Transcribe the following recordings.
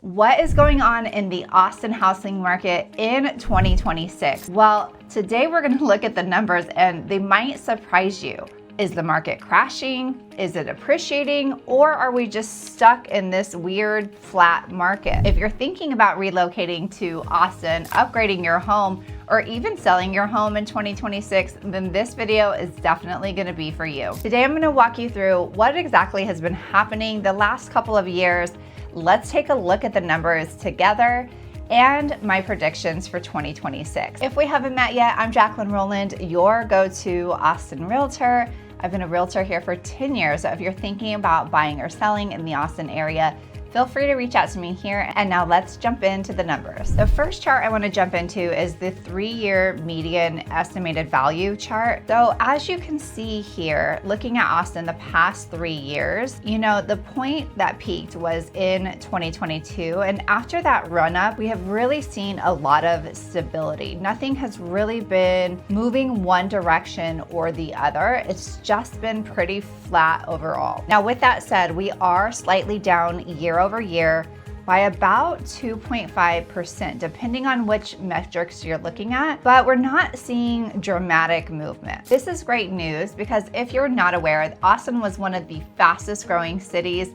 What is going on in the Austin housing market in 2026? Well, today we're going to look at the numbers and they might surprise you. Is the market crashing? Is it appreciating? Or are we just stuck in this weird flat market? If you're thinking about relocating to Austin, upgrading your home, or even selling your home in 2026, then this video is definitely gonna be for you. Today I'm gonna walk you through what exactly has been happening the last couple of years. Let's take a look at the numbers together and my predictions for 2026. If we haven't met yet, I'm Jacqueline Roland, your go-to Austin realtor. I've been a realtor here for 10 years, so if you're thinking about buying or selling in the Austin area, feel free to reach out to me here. And now let's jump into the numbers. The first chart I want to jump into is the 3-year median estimated value chart. So as you can see here, looking at Austin the past 3 years, the point that peaked was in 2022. And after that run up, we have really seen a lot of stability. Nothing has really been moving one direction or the other. It's just been pretty flat overall. Now, with that said, we are slightly down year over year by about 2.5%, depending on which metrics you're looking at, but we're not seeing dramatic movement. This is great news because if you're not aware, Austin was one of the fastest growing cities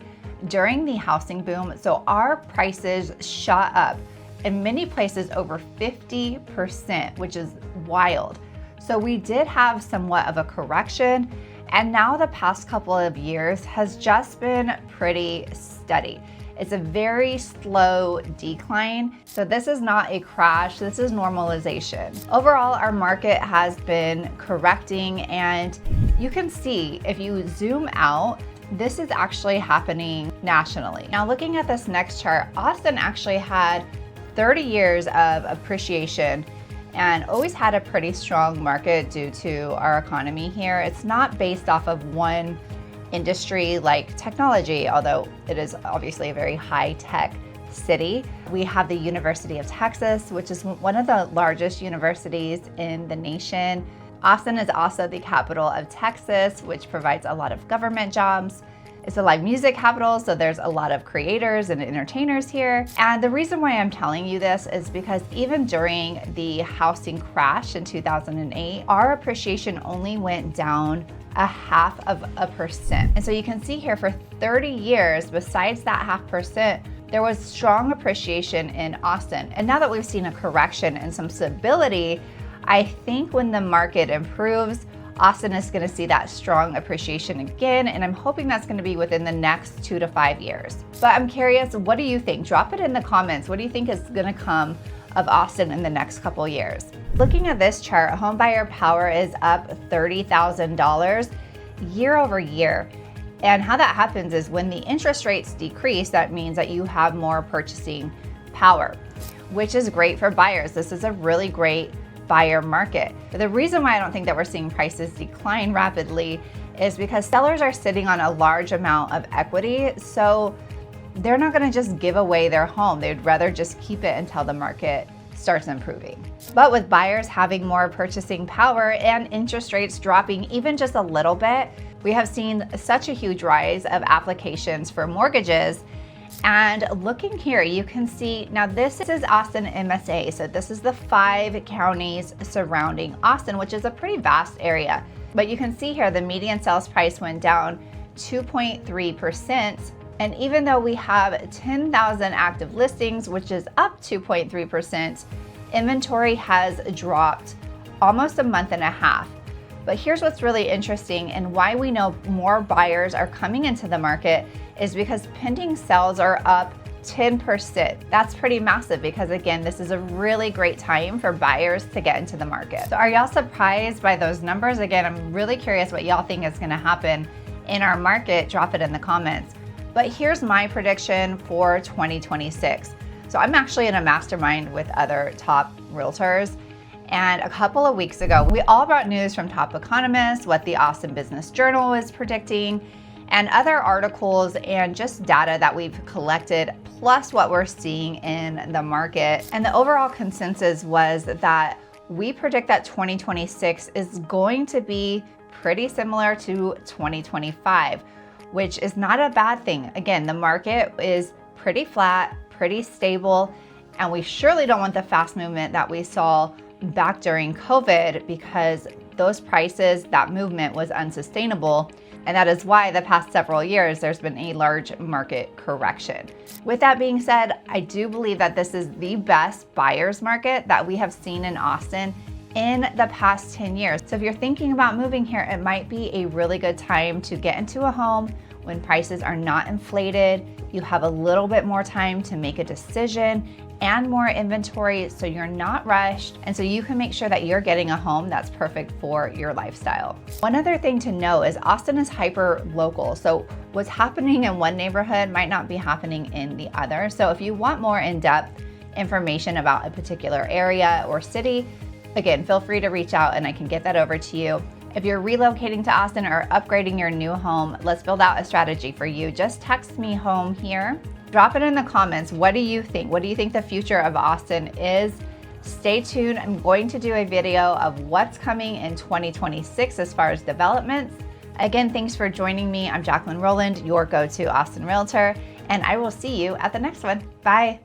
during the housing boom, so our prices shot up in many places over 50%, which is wild. So we did have somewhat of a correction, and now the past couple of years has just been pretty steady. It's a very slow decline. So this is not a crash, this is normalization. Overall, our market has been correcting, and you can see if you zoom out, this is actually happening nationally. Now looking at this next chart, Austin actually had 30 years of appreciation and always had a pretty strong market due to our economy here. It's not based off of one industry like technology, although it is obviously a very high-tech city. We have the University of Texas, which is one of the largest universities in the nation. Austin is also the capital of Texas, which provides a lot of government jobs. It's a live music capital, so there's a lot of creators and entertainers here. And the reason why I'm telling you this is because even during the housing crash in 2008, our appreciation only went down 0.5%. And so you can see here for 30 years, besides that 0.5%, there was strong appreciation in Austin. And now that we've seen a correction and some stability, I think when the market improves, Austin is going to see that strong appreciation again, and I'm hoping that's going to be within the next 2 to 5 years. But I'm curious, what do you think? Drop it in the comments. What do you think is going to come of Austin in the next couple years? Looking at this chart, home buyer power is up $30,000 year over year. And how that happens is when the interest rates decrease, that means that you have more purchasing power, which is great for buyers. This is a really great buyer market. But the reason why I don't think that we're seeing prices decline rapidly is because sellers are sitting on a large amount of equity, so they're not going to just give away their home. They'd rather just keep it until the market starts improving. But with buyers having more purchasing power and interest rates dropping even just a little bit, we have seen such a huge rise of applications for mortgages. And looking here, you can see, now this is Austin MSA. So this is the 5 counties surrounding Austin, which is a pretty vast area. But you can see here, the median sales price went down 2.3%. And even though we have 10,000 active listings, which is up 2.3%, inventory has dropped almost a month and a half. But here's what's really interesting and why we know more buyers are coming into the market is because pending sales are up 10%. That's pretty massive because again, this is a really great time for buyers to get into the market. So are y'all surprised by those numbers? Again, I'm really curious what y'all think is gonna happen in our market. Drop it in the comments. But here's my prediction for 2026. So I'm actually in a mastermind with other top realtors. And a couple of weeks ago, we all brought news from top economists, what the Austin Business Journal is predicting, and other articles and just data that we've collected, plus what we're seeing in the market. And the overall consensus was that we predict that 2026 is going to be pretty similar to 2025, which is not a bad thing. Again, the market is pretty flat, pretty stable, and we surely don't want the fast movement that we saw back during COVID, because those prices, that movement was unsustainable. And that is why the past several years, there's been a large market correction. With that being said, I do believe that this is the best buyer's market that we have seen in Austin in the past 10 years. So if you're thinking about moving here, it might be a really good time to get into a home when prices are not inflated. You have a little bit more time to make a decision and more inventory, so you're not rushed, and so you can make sure that you're getting a home that's perfect for your lifestyle. One other thing to know is Austin is hyper local, so what's happening in one neighborhood might not be happening in the other. So if you want more in-depth information about a particular area or city, again, feel free to reach out and I can get that over to you. If you're relocating to Austin or upgrading your new home, let's build out a strategy for you. Just text me home here. Drop it in the comments. What do you think? What do you think the future of Austin is? Stay tuned. I'm going to do a video of what's coming in 2026 as far as developments. Again, thanks for joining me. I'm Jacqueline Roland, your go-to Austin realtor, and I will see you at the next one. Bye.